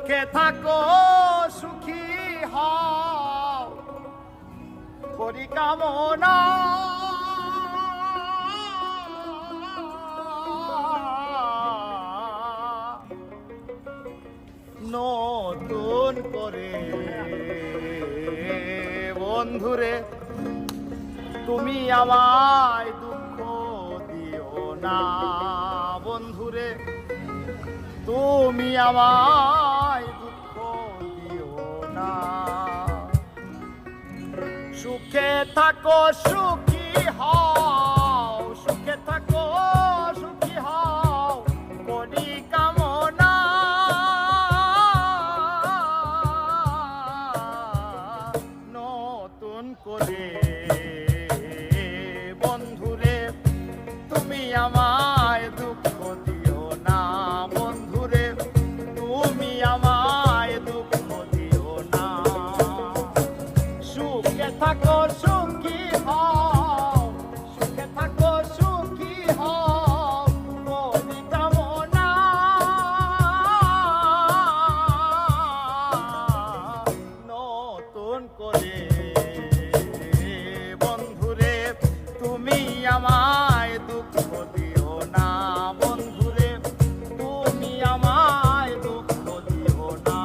সুখে থাকো সুখী হও করি কামনা নতুন করে বন্ধুরে তুমি আমায় দুঃখ দিও না বন্ধুরে তুমি আমায় দুঃখ দিও না সুখে থাকো সুখী হও সুখে থাকো সুখী হও করি কামনা নতুন করে বন্ধুরে তুমি আমায় দুঃখ দিও না বন্ধুরে তুমি আমায় দুঃখ দিও না সুখে থাকো সুখী হও সুখে থাকো সুখী হও করি কামনা নতুন করে বন্ধুরে তুমি আমায় দুঃখ দিও না বন্ধুরে তুমি আমায় দুঃখ দিও না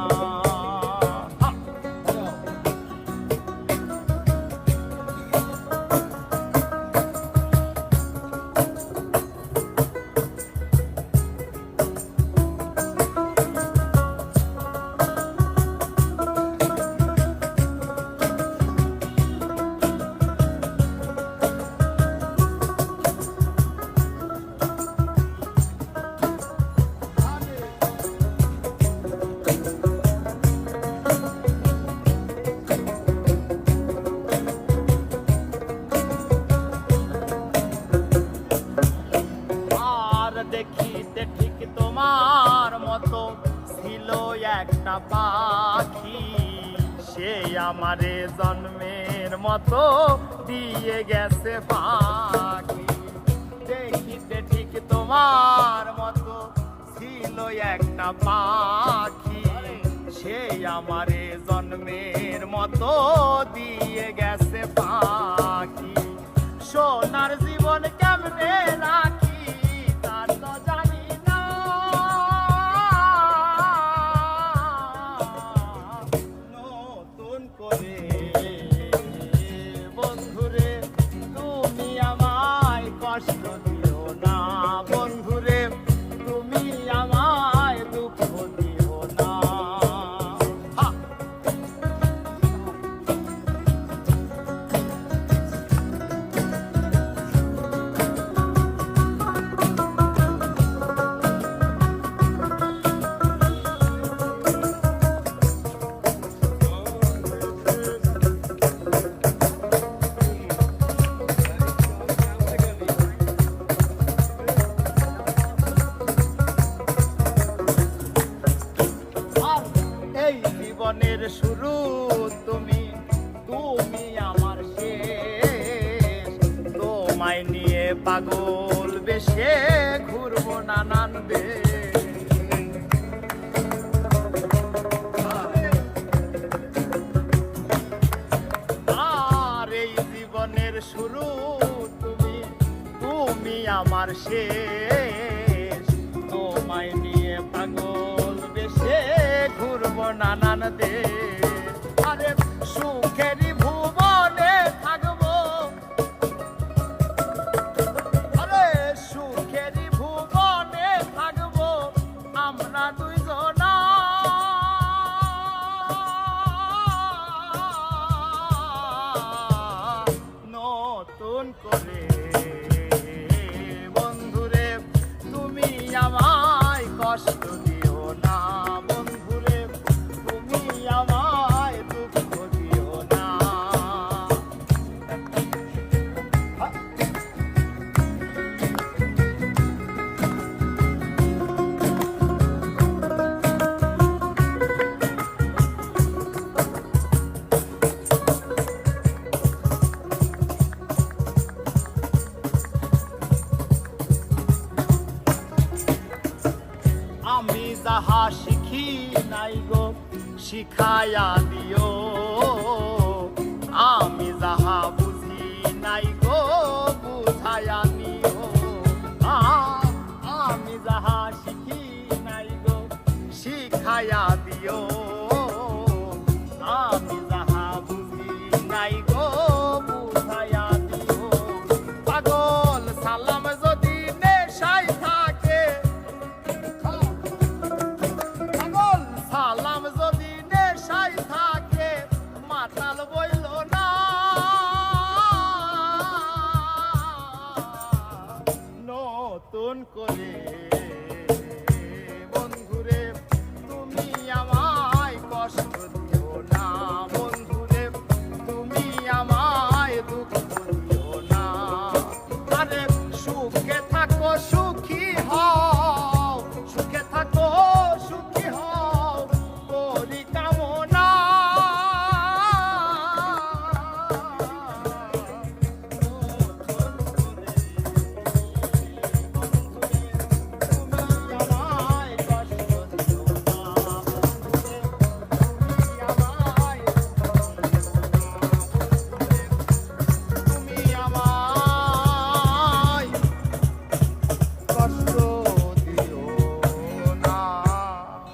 দেখিতে ঠিক তোমার মতো ছিল একটা পাখি সে আমারে জন্মের মতো দিয়ে গেছে পাখি দেখিতে ঠিক তোমার মতো ছিল একটা পাখি সে আমারে জন্মের মতো দিয়ে গেছে পাখি সোনার জীবন কেমনে রাখি বন্ধুরে তুমি আমায় কষ্ট দিও না বন্ধুরে তুমি আমায় দুঃখ দিও না জীবনের শুরু তুমি তুমি আমার শেষ তোমায় নিয়ে পাগল বেশে ঘুরবো নানান দেশ আর এই জীবনের শুরু তুমি তুমি আমার শেষ তোমায় নিয়ে পাগল বেশে ঘুরবো নানান দেশ আরে সুখেরই ভুবনে থাকবো আরে সুখেরই ভুবনে থাকবো আমরা দুইজনা নতুন করে বন্ধুরে তুমি আমায় কষ্ট দিও না বন্ধুরে তুমি আমায় দুঃখ দিও না আমি যাহা শিখি শিখি নাই গো শিখায়া দিও, আমি যাহা বুঝি নাই গো বুঝায়া নিও, আমি যাহা শিখি নাই গো শিখায়া